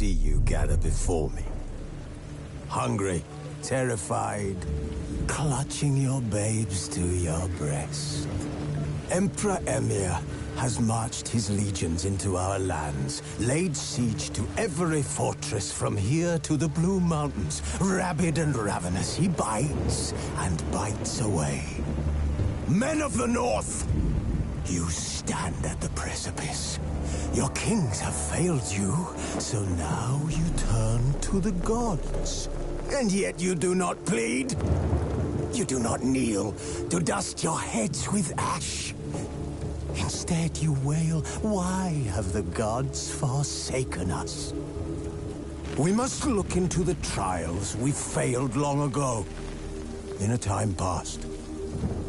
see you gather before me. Hungry, terrified, clutching your babes to your breast. Emperor Emir has marched his legions into our lands, laid siege to every fortress from here to the Blue Mountains. Rabid and ravenous, he bites and bites away. Men of the North, you stand at the precipice. Your kings have failed you, so now you turn to the gods. And yet you do not plead. You do not kneel to dust your heads with ash. Instead you wail, why have the gods forsaken us? We must look into the trials we failed long ago. In a time past,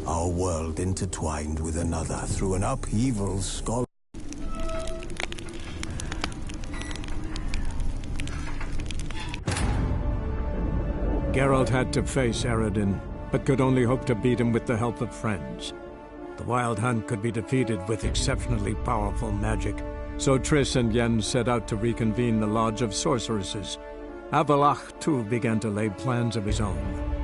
our world intertwined with another through an upheaval scholar. Geralt had to face Eredin, but could only hope to beat him with the help of friends. The Wild Hunt could be defeated with exceptionally powerful magic, so Triss and Yen set out to reconvene the Lodge of Sorceresses. Avallac'h, too, began to lay plans of his own.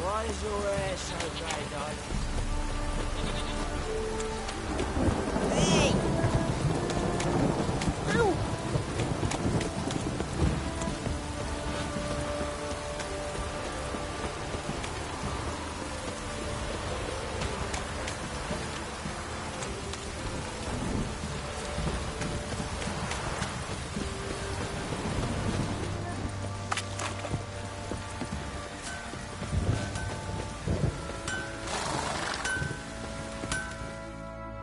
Why is your hair so grey, darling? Hey! Ow!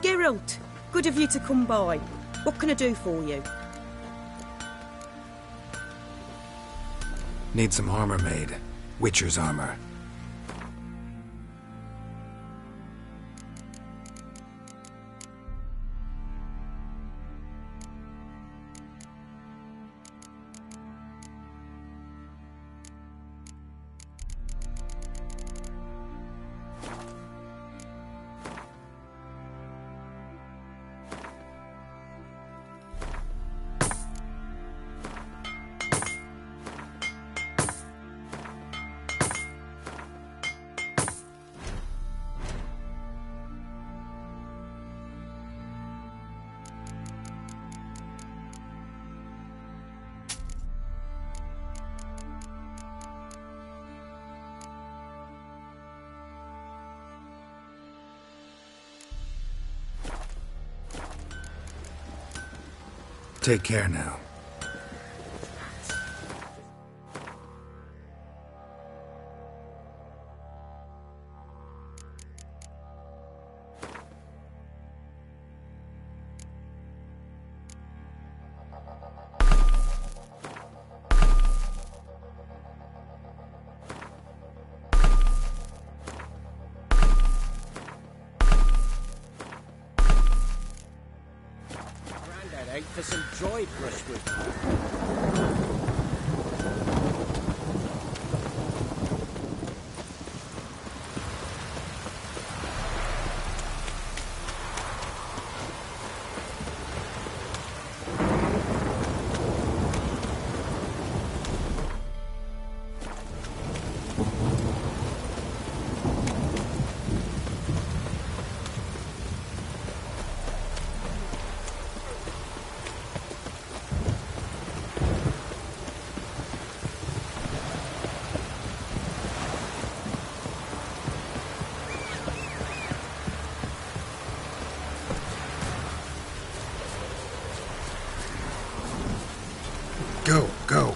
Geralt, good of you to come by. What can I do for you? Need some armor made. Witcher's armor. Take care now. Grandad out for some dry brushwood. Go, go.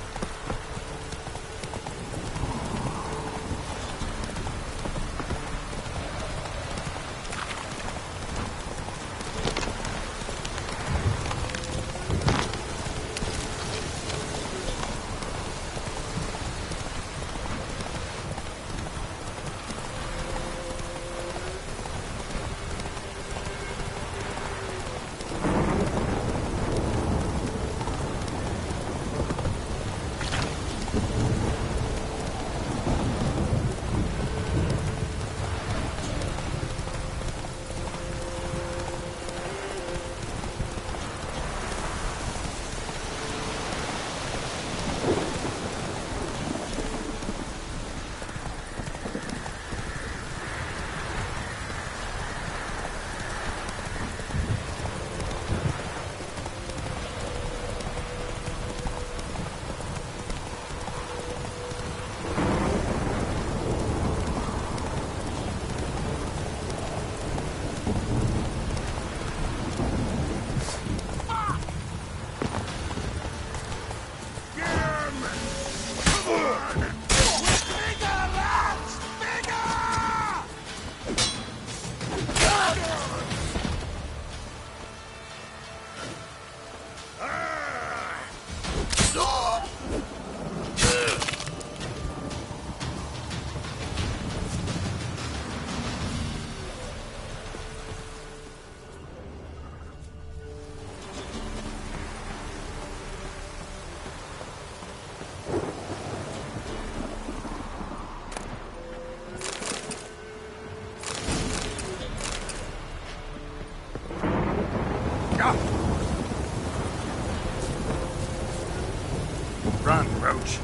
Run, Roach.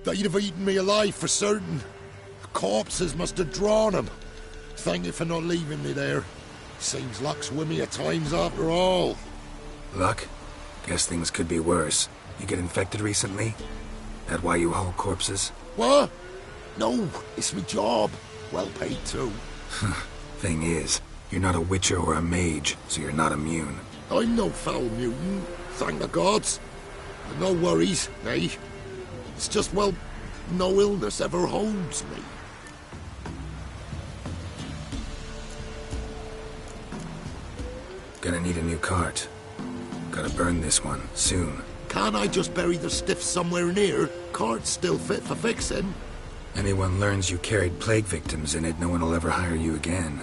They'd have eaten me alive for certain. The corpses must have drawn him. Thank you for not leaving me there. Seems luck's with me at times after all. Luck? Guess things could be worse. You get infected recently? That why you haul corpses? What? No, it's me job. Well paid too. Thing is, you're not a witcher or a mage, so you're not immune. I'm no foul mutant, thank the gods. But no worries, eh? It's just, well, no illness ever holds me. Gonna need a new cart. Gotta burn this one, soon. Can't I just bury the stiff somewhere near? Cart's still fit for fixing. Anyone learns you carried plague victims in it, no one will ever hire you again.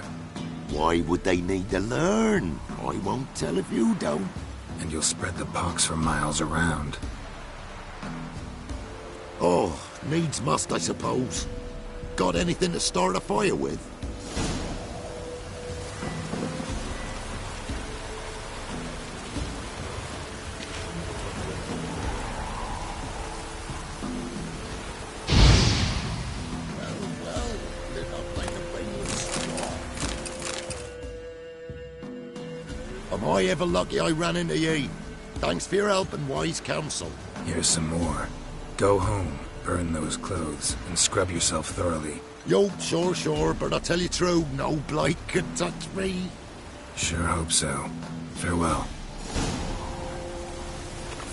Why would they need to learn? I won't tell if you don't. And you'll spread the pox for miles around. Oh, needs must, I suppose. Got anything to start a fire with? Am I ever lucky I ran into ye? Thanks for your help and wise counsel. Here's some more. Go home, burn those clothes, and scrub yourself thoroughly. Yo, sure, but I'll tell you true, no blight could touch me. Sure hope so. Farewell.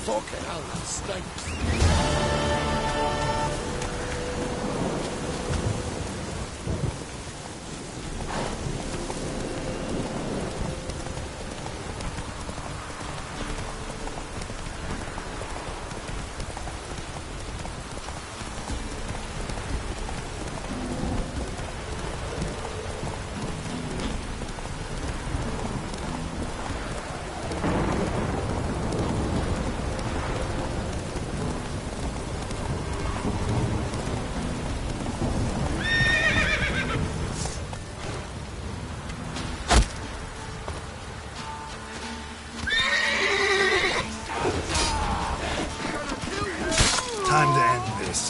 Fucking hell, that stinks. Time to end this.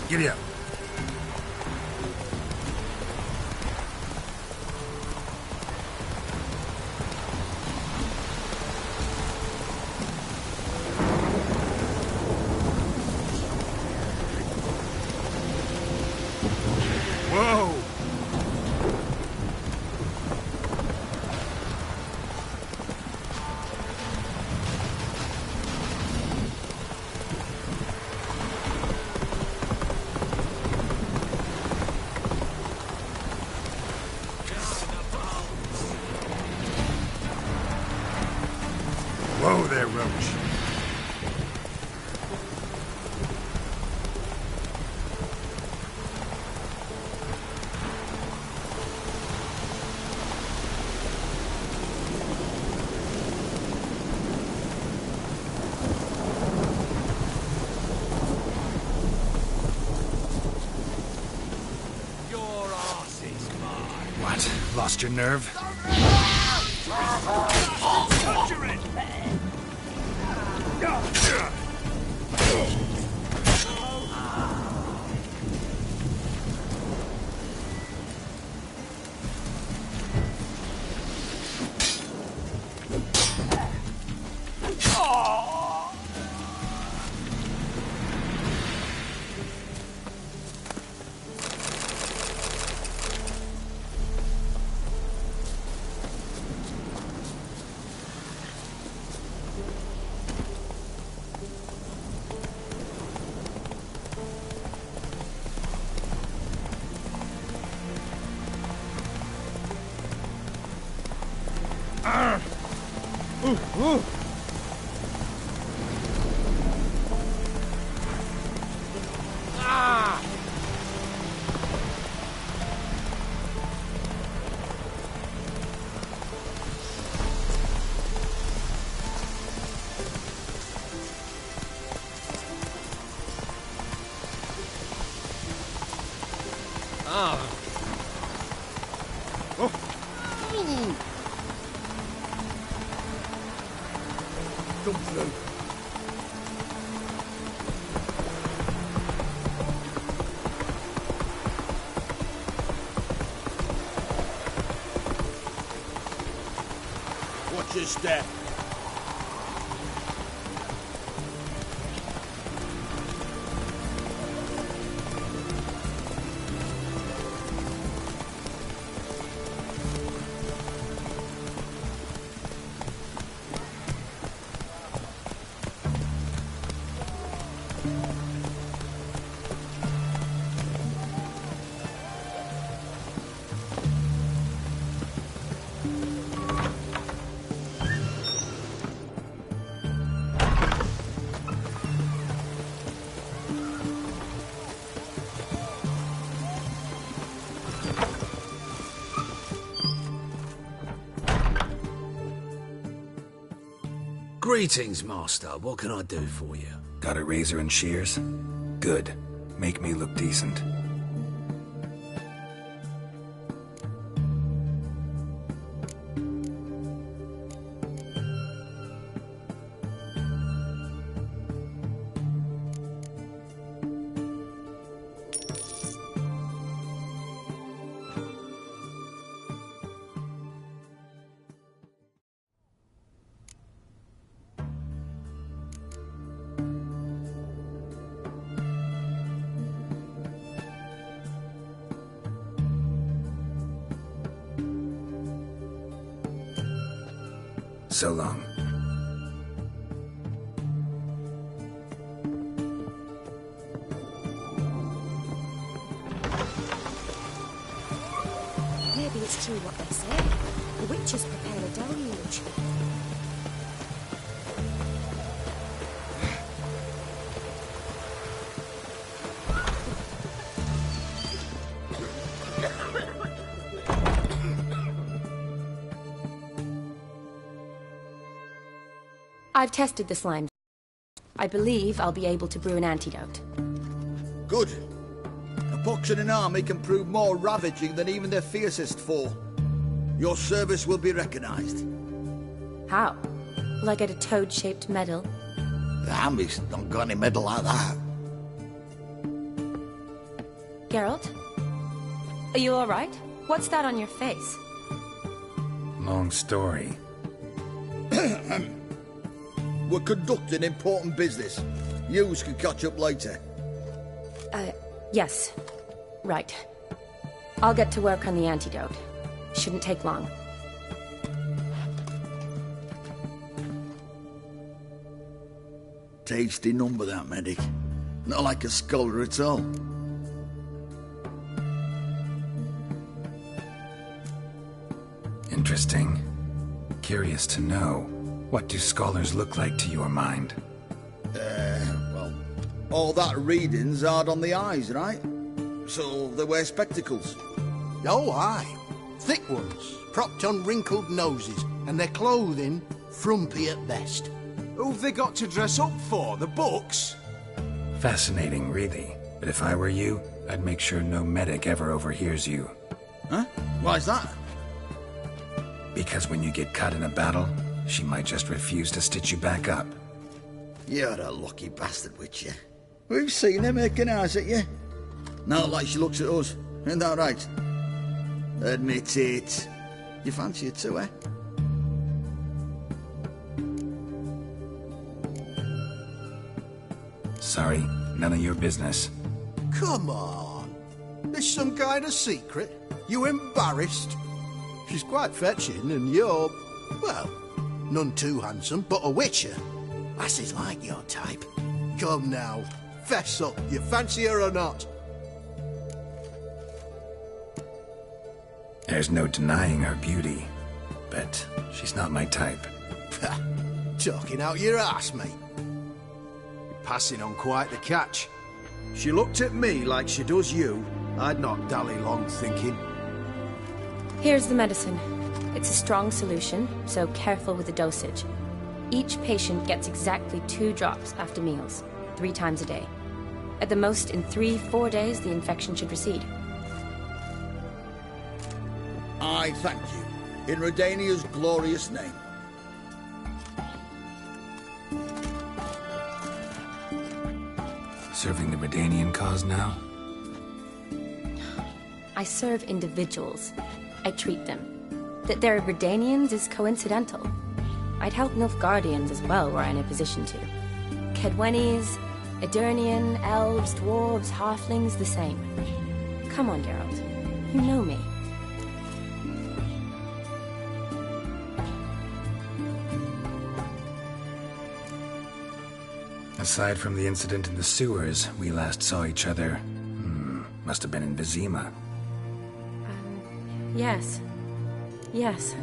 Giddy up. Whoa! Whoa there, Roach. Your arse is mine. What? Lost your nerve? Conjure it! Come through. Watch your step. Greetings, Master. What can I do for you? Got a razor and shears? Good. Make me look decent. So long. Maybe it's true what they say. The witches prepare a deluge. I've tested the slime. I believe I'll be able to brew an antidote. Good. A pox in an army can prove more ravaging than even their fiercest foe. Your service will be recognized. How? Will I get a toad-shaped medal? The army's not got any medal like that. Geralt? Are you alright? What's that on your face? Long story. We're conducting important business. Yous can catch up later. Yes. Right. I'll get to work on the antidote. Shouldn't take long. Tasty number, that medic. Not like a scholar at all. Interesting. Curious to know. What do scholars look like to your mind? Well, all that reading's hard on the eyes, right? So they wear spectacles. Oh, aye. Thick ones, propped on wrinkled noses, and their clothing frumpy at best. Who've they got to dress up for? The books? Fascinating, really. But if I were you, I'd make sure no medic ever overhears you. Huh? Why's that? Because when you get cut in a battle, she might just refuse to stitch you back up. You're a lucky bastard, Witcher. We've seen her making eyes at you. Not like she looks at us. Ain't that right? Admit it. You fancy her too, eh? Sorry, none of your business. Come on. There's some kind of secret. You embarrassed? She's quite fetching, and you're, well, none too handsome, but a witcher. Lasses like your type. Come now, fess up. You fancy her or not? There's no denying her beauty, but she's not my type. Talking out your ass, mate. You're passing on quite the catch. She looked at me like she does you. I'd not dally long thinking. Here's the medicine. It's a strong solution, so careful with the dosage. Each patient gets exactly 2 drops after meals, 3 times a day. At the most, in 3-4 days, the infection should recede. I thank you. In Redania's glorious name. Serving the Redanian cause now? I serve individuals. I treat them. That they're Redanians is coincidental. I'd help Nilfgaardians as well, were I in a position to. Kedwenis, Edirnian, elves, dwarves, halflings, the same. Come on, Geralt. You know me. Aside from the incident in the sewers, we last saw each other. Must have been in Vizima. Yes. Yes.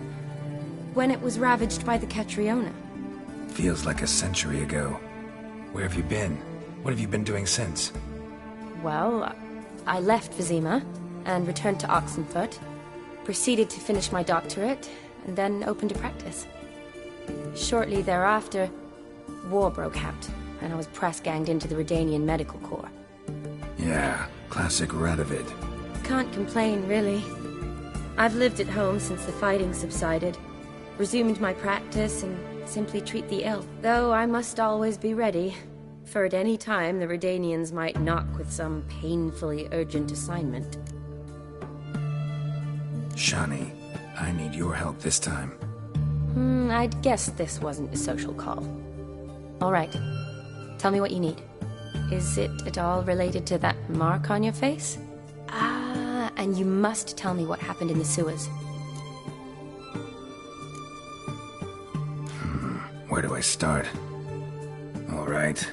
When it was ravaged by the Catriona. Feels like a century ago. Where have you been? What have you been doing since? Well, I left Vizima and returned to Oxenfoot, proceeded to finish my doctorate, and then opened a practice. Shortly thereafter, war broke out, and I was press-ganged into the Redanian Medical Corps. Yeah, classic Radovid. Can't complain, really. I've lived at home since the fighting subsided, resumed my practice, and simply treat the ill. Though I must always be ready, for at any time the Redanians might knock with some painfully urgent assignment. Shani, I need your help this time. I'd guess this wasn't a social call. All right. Tell me what you need. Is it at all related to that mark on your face? Ah, and you must tell me what happened in the sewers. Where do I start? All right.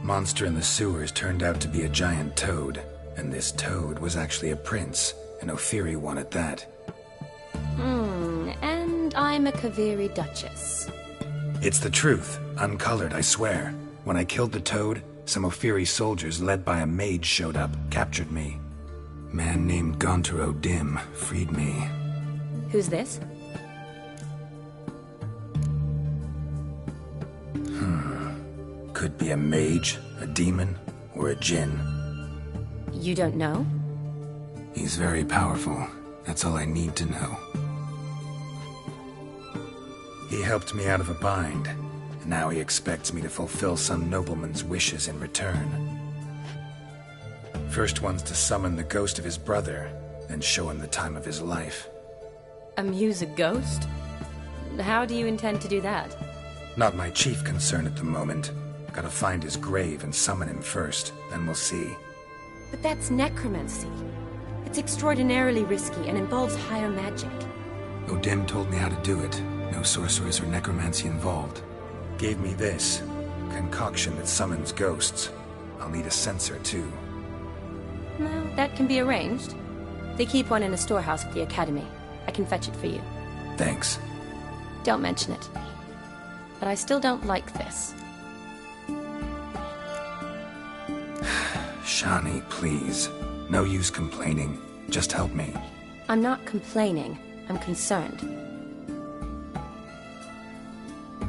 Monster in the sewers turned out to be a giant toad, and this toad was actually a prince, an Ophiri one at that. And I'm a Kaviri Duchess. It's the truth, uncolored, I swear. When I killed the toad, some Ophiri soldiers led by a mage showed up, captured me. Man named Gontaro Dim freed me. Who's this? Could be a mage, a demon, or a djinn. You don't know? He's very powerful. That's all I need to know. He helped me out of a bind, and now he expects me to fulfill some nobleman's wishes in return. First one's to summon the ghost of his brother, then show him the time of his life. Amuse a ghost? How do you intend to do that? Not my chief concern at the moment. Gotta find his grave and summon him first, then we'll see. But that's necromancy. It's extraordinarily risky and involves higher magic. Odim told me how to do it. No sorcerers or necromancy involved. Gave me this concoction that summons ghosts. I'll need a censer too. Well, that can be arranged. They keep one in a storehouse at the academy. I can fetch it for you. Thanks. Don't mention it. But I still don't like this. Shani, please. No use complaining. Just help me. I'm not complaining. I'm concerned.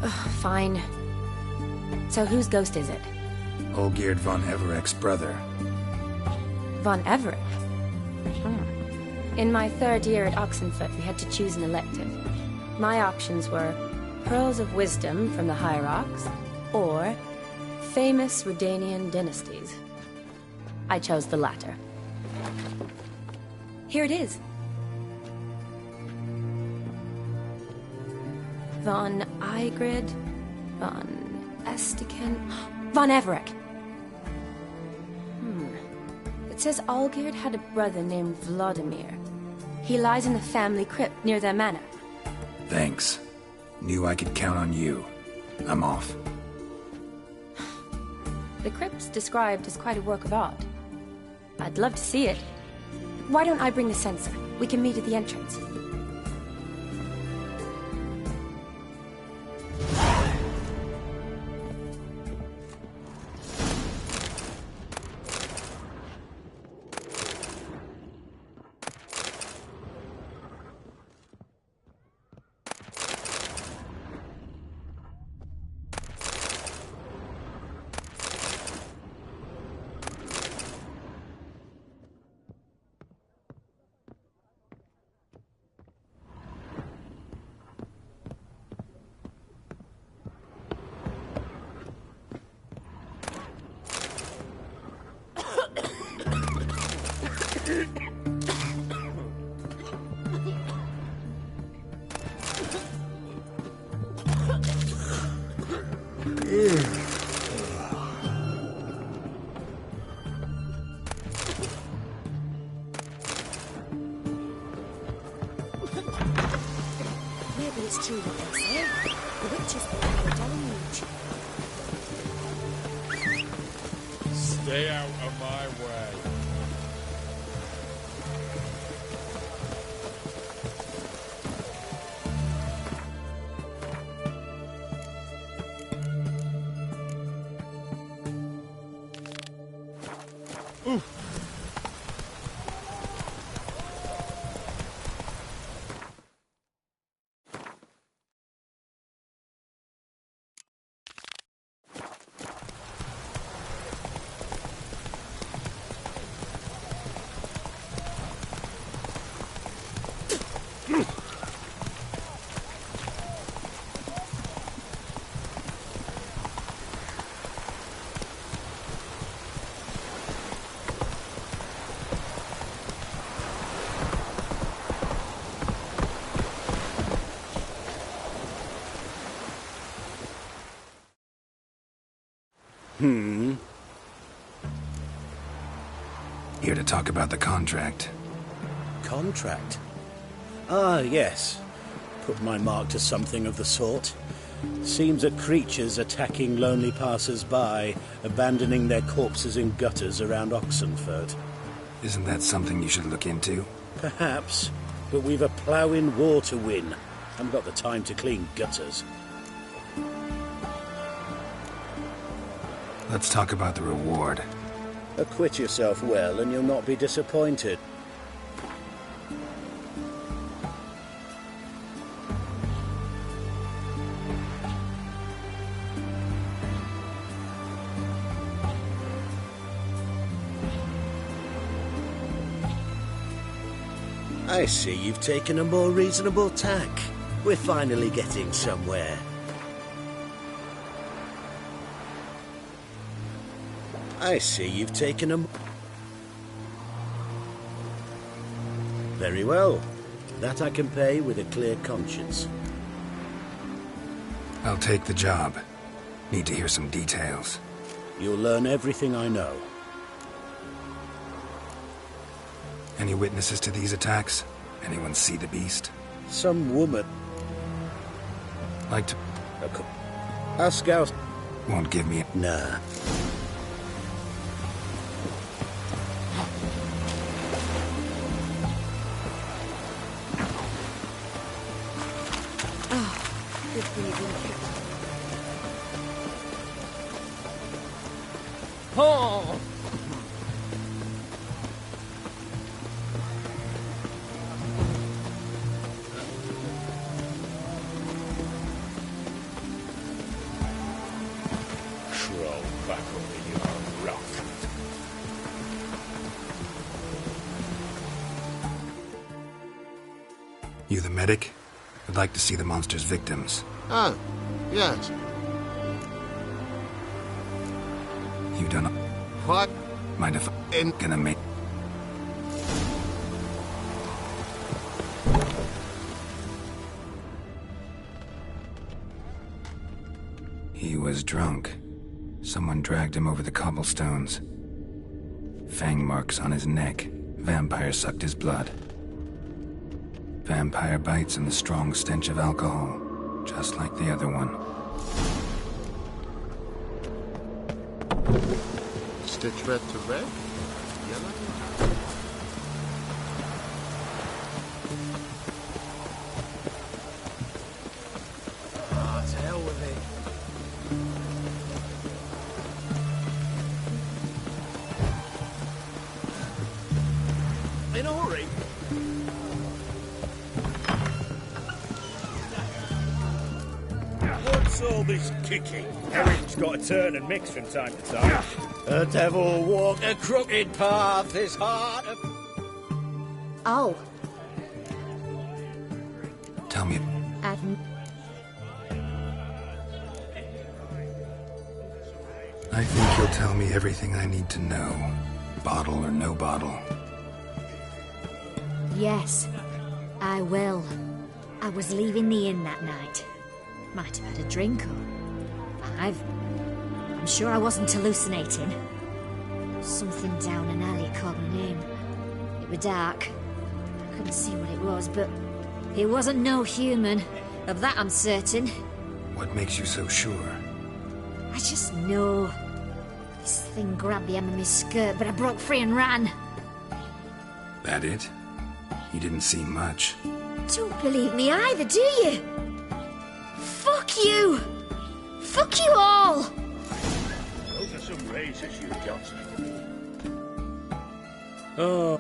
Ugh, fine. So whose ghost is it? Olgierd von Everek's brother. Von Everett? In my third year at Oxenfoot, we had to choose an elective. My options were Pearls of Wisdom from the Hierarchs, or famous Redanian dynasties. I chose the latter. Here it is. Von Igrid, von Estiken, von Everek. It says Olgierd had a brother named Vladimir. He lies in the family crypt near their manor. Thanks. Knew I could count on you. I'm off. The crypt's described as quite a work of art. I'd love to see it. Why don't I bring the censer? We can meet at the entrance. Maybe it's true what they say. The witches prepare a deluge. Stay out of my way. Oof. Here to talk about the contract. Contract? Ah, yes. Put my mark to something of the sort. Seems that creatures attacking lonely passers-by, abandoning their corpses in gutters around Oxenford. Isn't that something you should look into? Perhaps, but we've a ploughing war to win. Haven't got the time to clean gutters. Let's talk about the reward. Acquit yourself well and you'll not be disappointed. I see you've taken a more reasonable tack. We're finally getting somewhere. I see you've taken a... Very well. That I can pay with a clear conscience. I'll take the job. Need to hear some details. You'll learn everything I know. Any witnesses to these attacks? Anyone see the beast? Some woman... Like to... Ask out... Won't give me... Nah. Good breathing. Oh! Crawl back over your rock. You the medic? I'd like to see the monster's victims. Oh, yes. You don't know. What? Mind if I'm gonna make... He was drunk. Someone dragged him over the cobblestones. Fang marks on his neck. Vampire sucked his blood. Vampire bites and the strong stench of alcohol, just like the other one. Stitch red to red? Yellow? Ah, to hell with it. In a hurry? What's all this kicking? Everything's got to turn and mix from time to time. A devil walk a crooked path is hard. Oh, Tell me, I think you'll tell me everything I need to know. Bottle or no bottle. Yes, I will. I was leaving the inn that night. Might have had a drink or 5. I'm sure I wasn't hallucinating. Something down an alley called my name. It was dark. I couldn't see what it was, but it wasn't no human. Of that I'm certain. What makes you so sure? I just know. This thing grabbed the hem of my skirt, but I broke free and ran. That it? You didn't see much. Don't believe me either, do you? Fuck you! Fuck you all! Those are some razors you've got. Oh.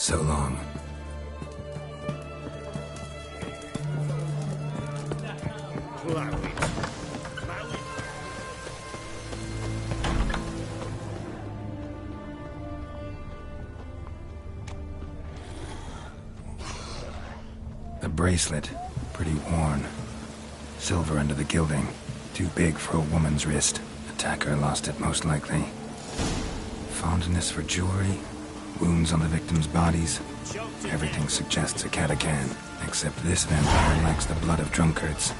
So long. The bracelet, pretty worn. Silver under the gilding. Too big for a woman's wrist. Attacker lost it, most likely. Fondness for jewelry. Wounds on the victims' bodies. Everything suggests a Katakan, except this vampire likes the blood of drunkards.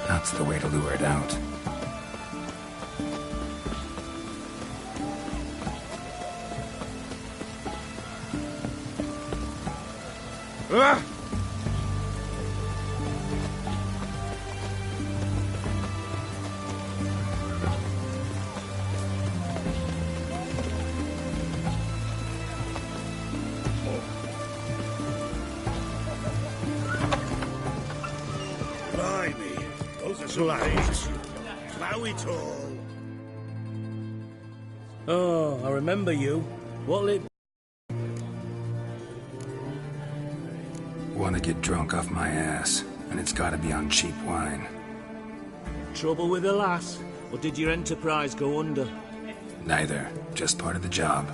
That's the way to lure it out. Ah! Slaves. Plough it all. Oh, I remember you. What'll it... Want to get drunk off my ass, and it's gotta be on cheap wine. Trouble with the lass? Or did your enterprise go under? Neither. Just part of the job.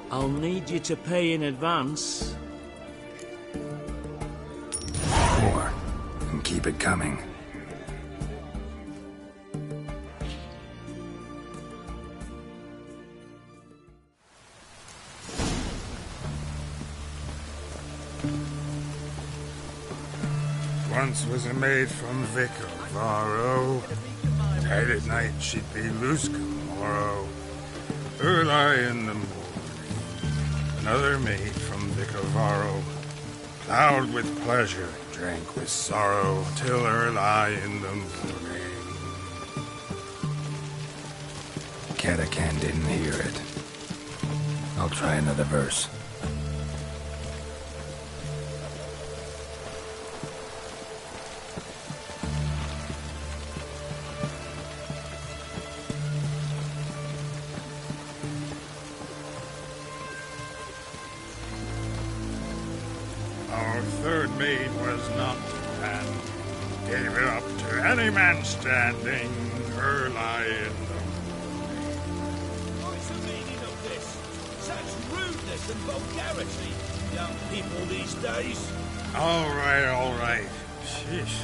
I'll need you to pay in advance. Or, and keep it coming. Once was a maid from Vicar Varro. Tight at night she'd be loose tomorrow. Early in the morning. Another maid from Vicar Varro. Plowed with pleasure, drank with sorrow, till early in the morning. Katakan didn't hear it. I'll try another verse. Our third maid was not, and gave it up to any man standing early in the morning. What's the meaning of this? Such rudeness and vulgarity, young people these days. All right. Sheesh.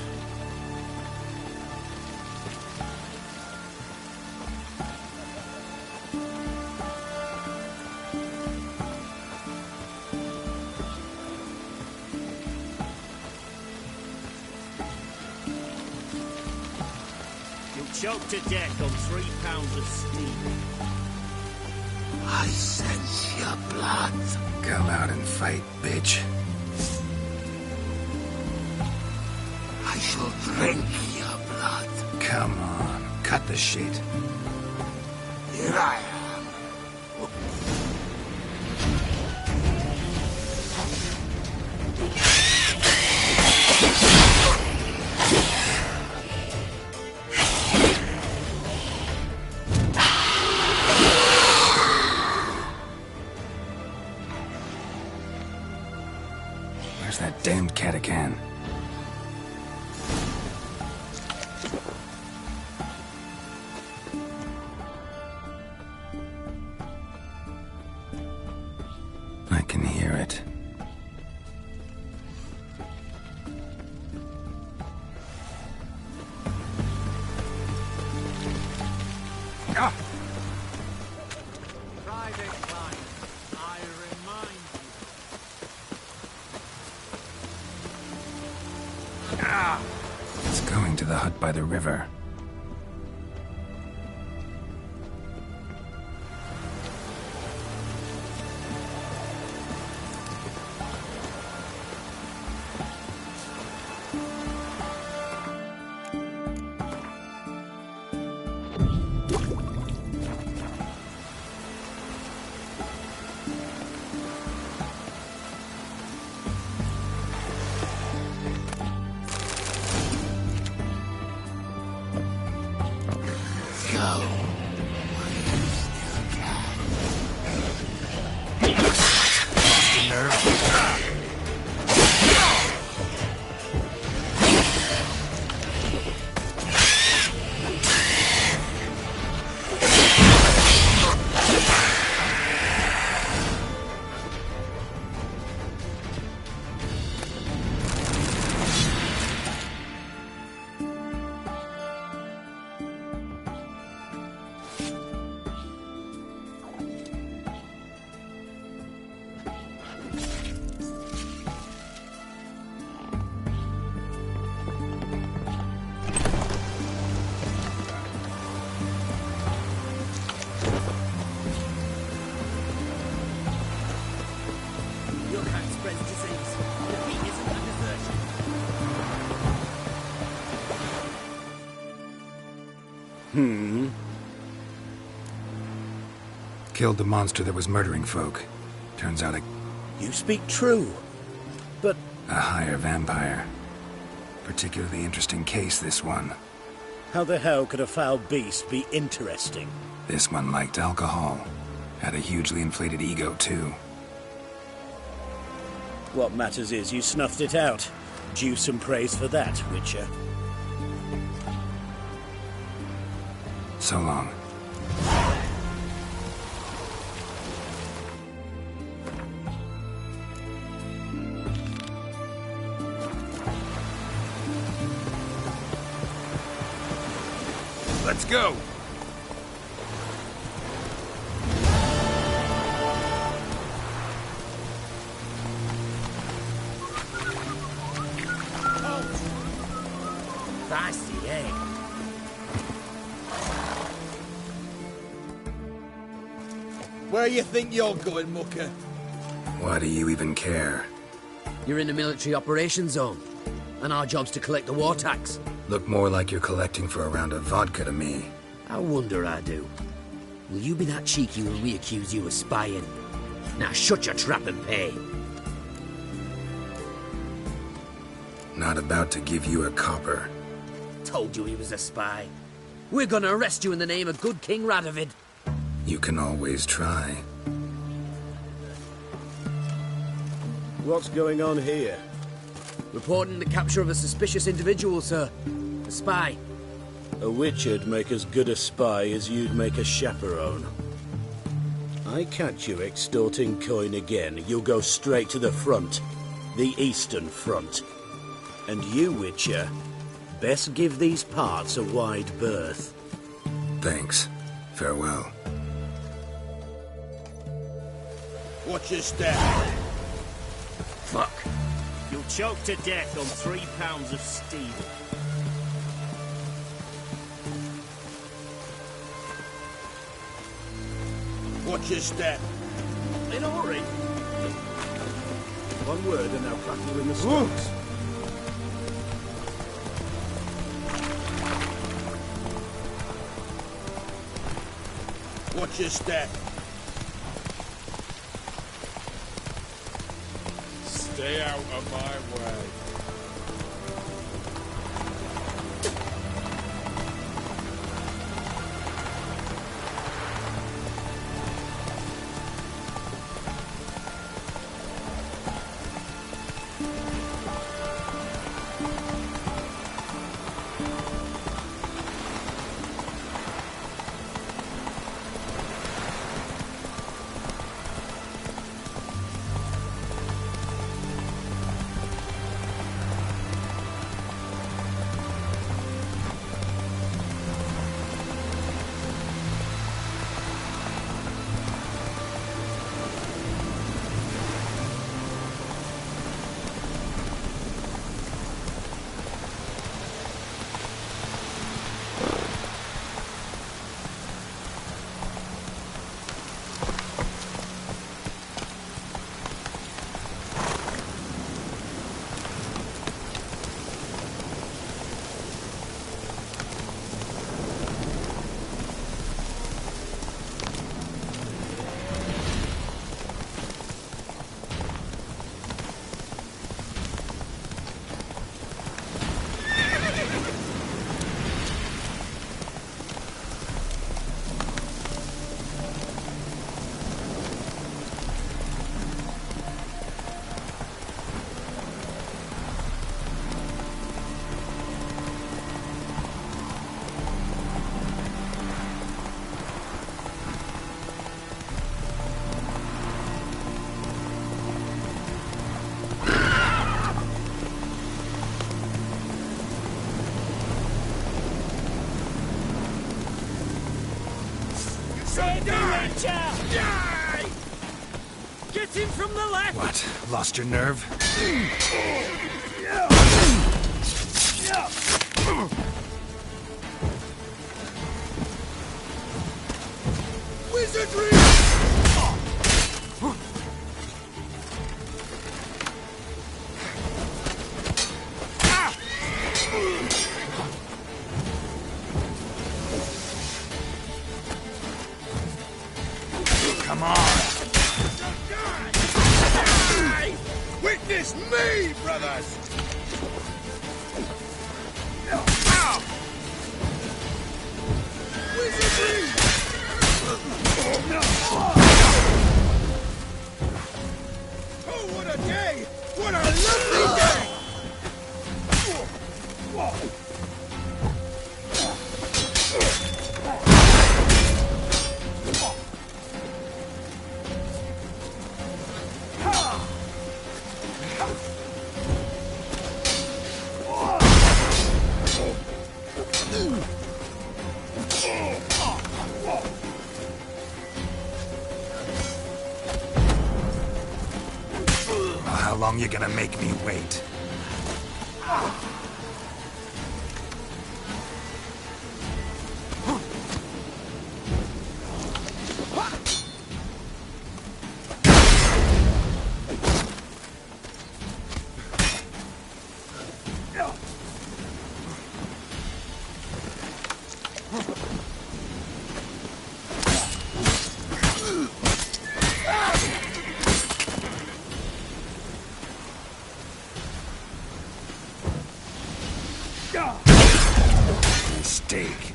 Choked to death on 3 pounds of steam. I sense your blood. Come out and fight, bitch. I shall drink your blood. Come on, cut the shit. Here I am. Where's that damned Katakan? I can hear it. Ah! Private client, I remind you. Ah! It's going to the hut by the river. Go. While you still can. Killed the monster that was murdering folk. Turns out You speak true, but... a higher vampire. Particularly interesting case, this one. How the hell could a foul beast be interesting? This one liked alcohol. Had a hugely inflated ego, too. What matters is you snuffed it out. Due some praise for that, Witcher. So long. Let's go! Feisty, eh? Where you think you're going, mucker? Why do you even care? You're in the military operations zone, and our job's to collect the war tax. Look more like you're collecting for a round of vodka to me. I wonder I do. Will you be that cheeky when we accuse you of spying? Now shut your trap and pay. Not about to give you a copper. Told you he was a spy. We're gonna arrest you in the name of good King Radovid. You can always try. What's going on here? Reporting the capture of a suspicious individual, sir. A spy. A witcher'd make as good a spy as you'd make a chaperone. I catch you extorting coin again, you'll go straight to the front. The Eastern Front. And you, Witcher, best give these parts a wide berth. Thanks. Farewell. Watch your step. Fuck. You'll choke to death on 3 pounds of steel. Watch your step. In a hurry. One word and they'll clap you in the stocks. Watch your step. Stay out of my way. Die! Get him from the left! What? Lost your nerve? Wizardry! Come on! Witness me, brothers! Oh, what a day! What a lovely day! How long you gonna make me wait? Mistake.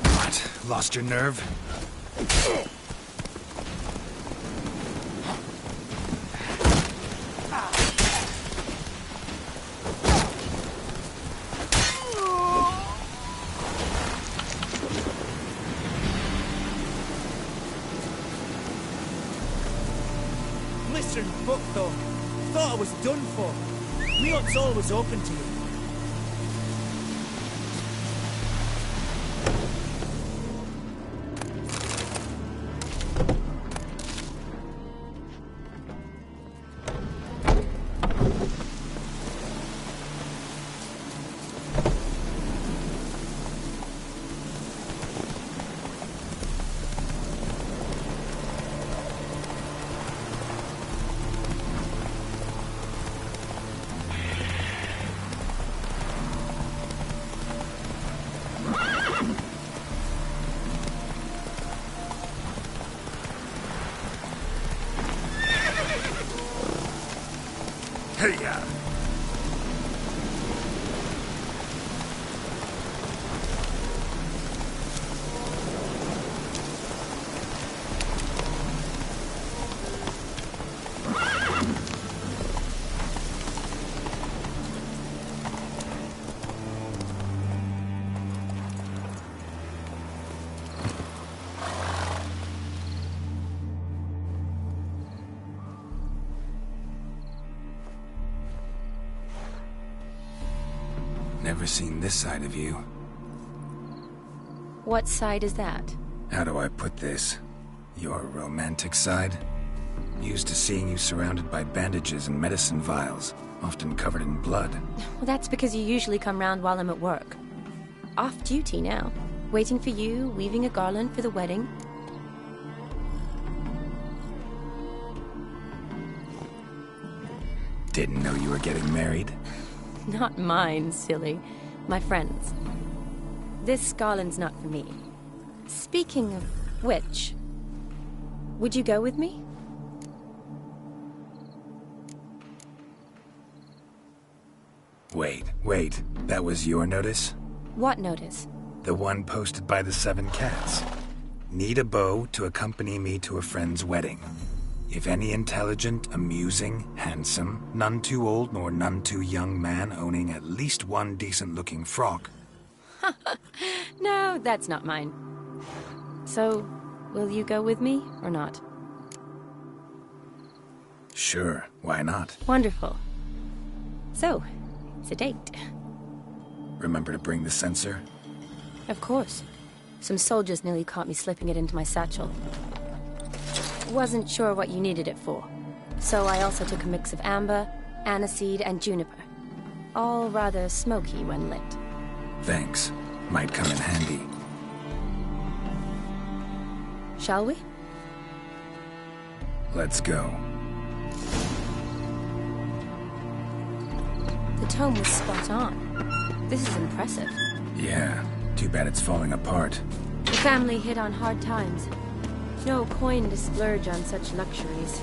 What? Lost your nerve? Listen, fuck though. Thought I was done for. Me hut's always open to you. Hey-ya! Never seen this side of you. What side is that? How do I put this? Your romantic side? Used to seeing you surrounded by bandages and medicine vials, often covered in blood. Well, that's because you usually come round while I'm at work. Off duty now. Waiting for you, weaving a garland for the wedding. Didn't know you were getting married. Not mine, silly. My friends. This garland's not for me. Speaking of which, would you go with me? Wait. That was your notice? What notice? The one posted by the 7 cats. Need a beau to accompany me to a friend's wedding. If any intelligent, amusing, handsome, none too old nor none too young man owning at least one decent-looking frock. No, that's not mine. So, will you go with me or not? Sure, why not? Wonderful. So, it's a date. Remember to bring the censer? Of course. Some soldiers nearly caught me slipping it into my satchel. Wasn't sure what you needed it for. So I also took a mix of amber, aniseed, and juniper. All rather smoky when lit. Thanks. Might come in handy. Shall we? Let's go. The tome was spot on. This is impressive. Yeah, too bad it's falling apart. The family hit on hard times. No coin to splurge on such luxuries.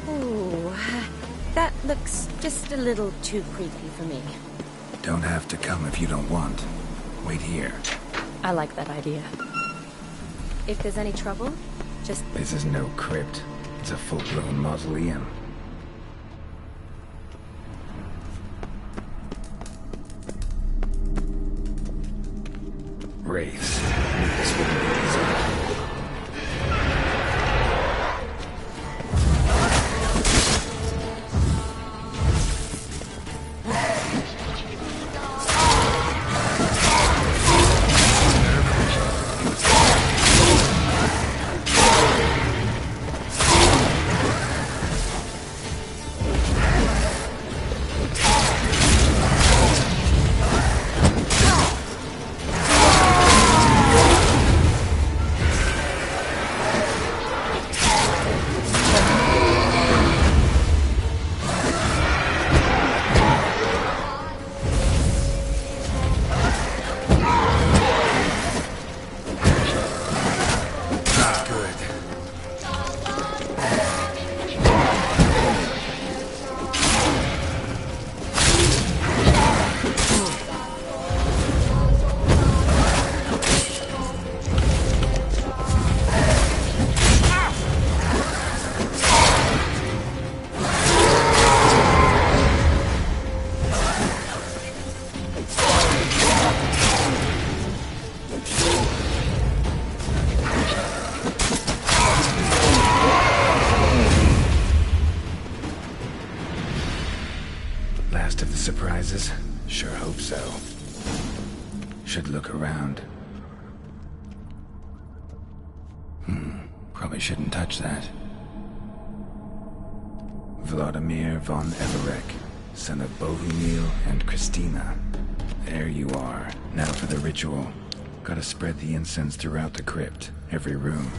Ooh, that looks just a little too creepy for me. Don't have to come if you don't want. Wait here. I like that idea. If there's any trouble, just... This is no crypt. It's a full-blown mausoleum. Wraiths. This wouldn't be easy. Last of the surprises? Sure hope so. Should look around. Probably shouldn't touch that. Vladimir von Everek, son of Bohumil and Christina. There you are. Now for the ritual. Gotta spread the incense throughout the crypt, every room.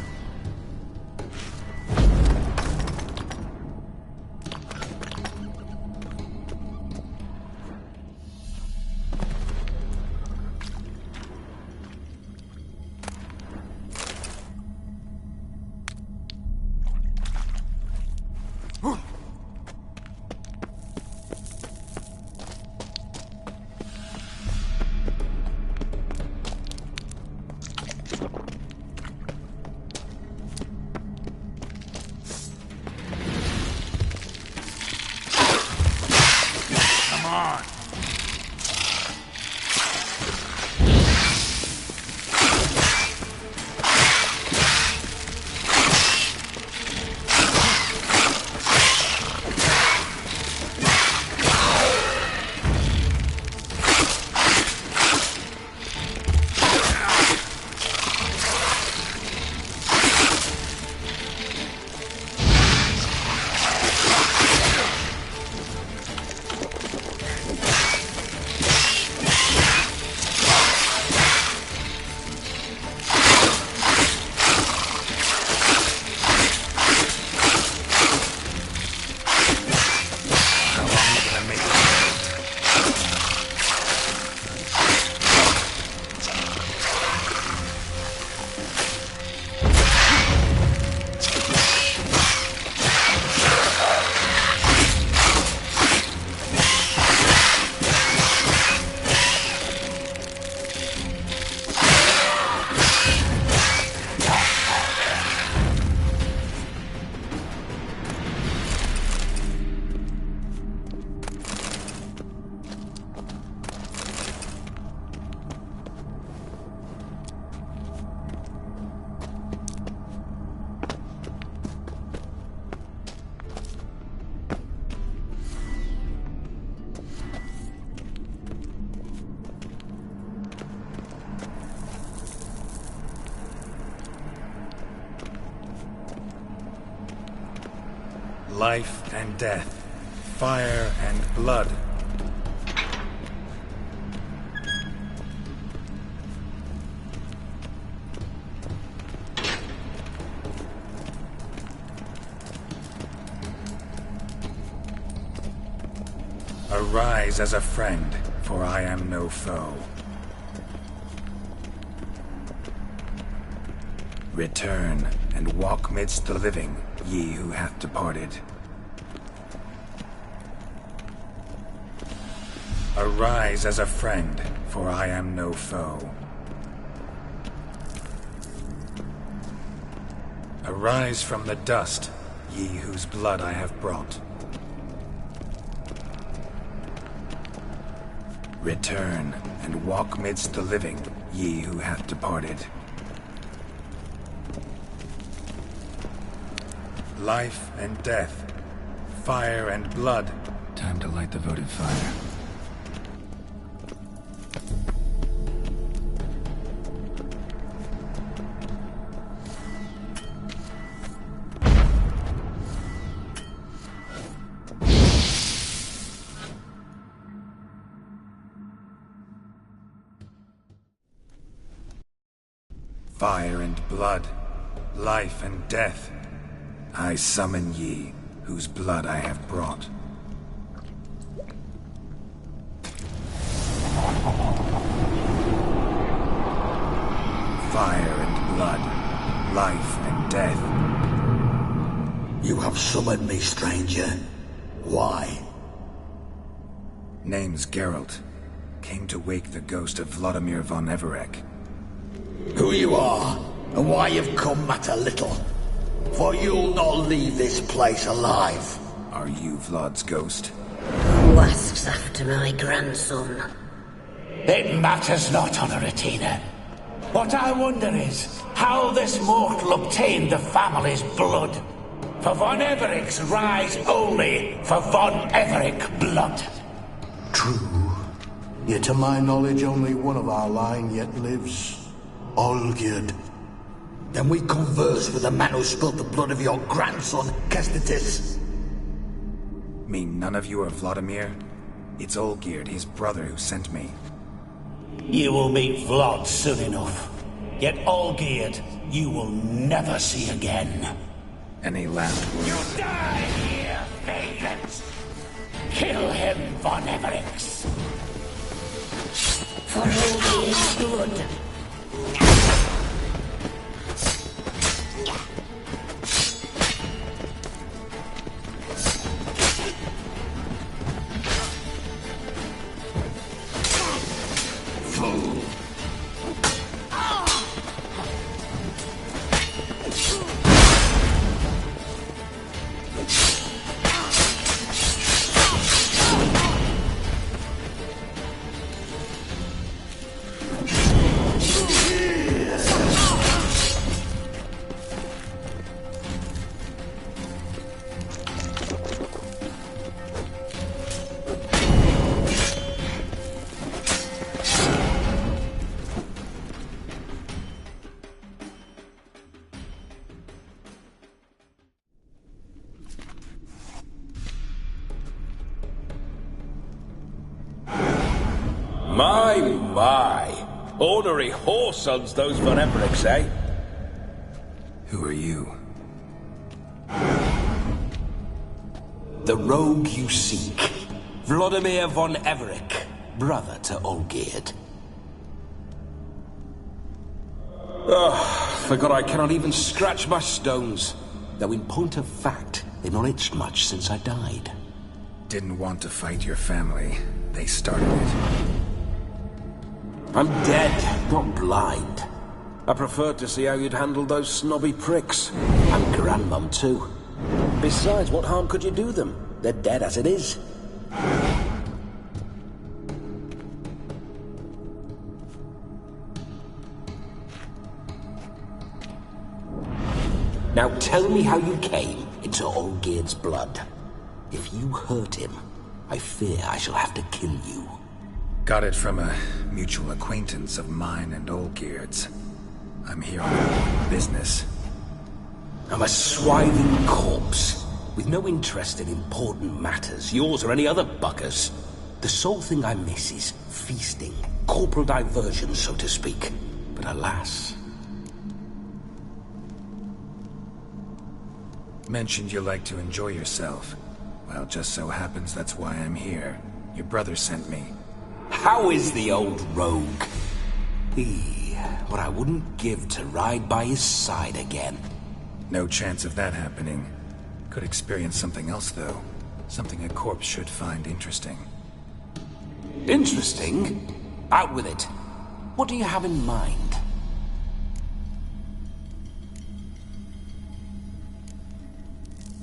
Life and death, fire and blood. Arise as a friend, for I am no foe. Return, and walk midst the living, ye who hath departed. Arise as a friend, for I am no foe. Arise from the dust, ye whose blood I have brought. Return, and walk midst the living, ye who hath departed. Life and death, fire and blood. Time to light the votive fire. Fire and blood, life and death, I summon ye, whose blood I have brought. Fire and blood, life and death. You have summoned me, stranger. Why? Name's Geralt. Came to wake the ghost of Vladimir von Everec. Who you are, and why you've come matter little. For you'll not leave this place alive. Are you Vlad's ghost? Who asks after my grandson? It matters not, Honoratina. What I wonder is how this mortal obtained the family's blood. For von Everic's rise only for von Everec blood. True. Yet to my knowledge, only one of our line yet lives. Olgierd. Then we converse with the man who spilled the blood of your grandson, Kestetis. Mean none of you are Vladimir? It's Olgierd, his brother, who sent me. You will meet Vlad soon enough. Yet Olgierd, you will never see again. Any last words? You die here, vagrant! Kill him, von Everix! For Olgierd's blood. My! Ornery whoresons those von Evericks, eh? Who are you? The rogue you seek. Vladimir von Everec, brother to Olgierd. Forgot I cannot even scratch my stones. Though in point of fact, they've not itched much since I died. Didn't want to fight your family. They started it. I'm dead, not blind. I preferred to see how you'd handle those snobby pricks. And Grandmum, too. Besides, what harm could you do them? They're dead as it is. Now tell me how you came into Olgierd's blood. If you hurt him, I fear I shall have to kill you. Got it from a mutual acquaintance of mine and Olgierd's. I'm here on business. I'm a swiving corpse, with no interest in important matters, yours or any other buggers. The sole thing I miss is feasting, corporal diversion, so to speak. But alas... Mentioned you like to enjoy yourself. Well, just so happens that's why I'm here. Your brother sent me. How is the old rogue? What I wouldn't give to ride by his side again. No chance of that happening. Could experience something else, though. Something a corpse should find interesting. Interesting? Out with it. What do you have in mind?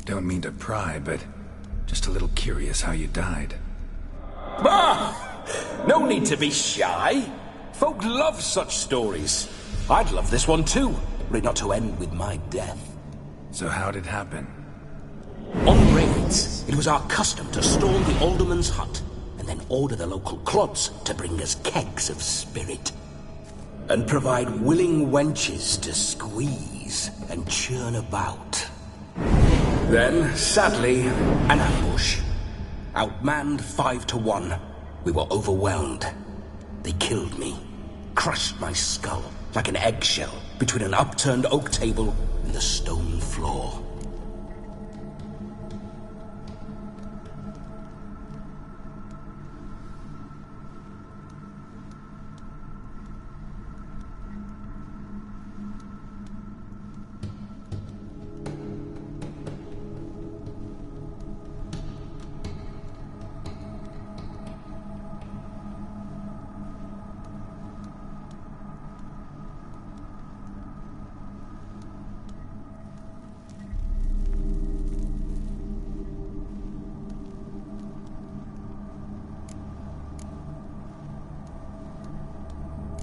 Don't mean to pry, but just a little curious how you died. No need to be shy. Folk love such stories. I'd love this one too, were it not to end with my death. So how'd it happen? On raids, it was our custom to storm the alderman's hut, and then order the local clods to bring us kegs of spirit. And provide willing wenches to squeeze and churn about. Then, sadly, an ambush. Outmanned 5 to 1. We were overwhelmed. They killed me. Crushed my skull like an eggshell between an upturned oak table and the stone floor.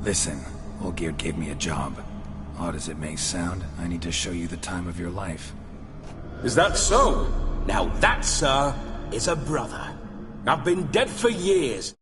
Listen, Olgierd gave me a job. Odd as it may sound, I need to show you the time of your life. Is that so? Now that, sir, is a brother. I've been dead for years.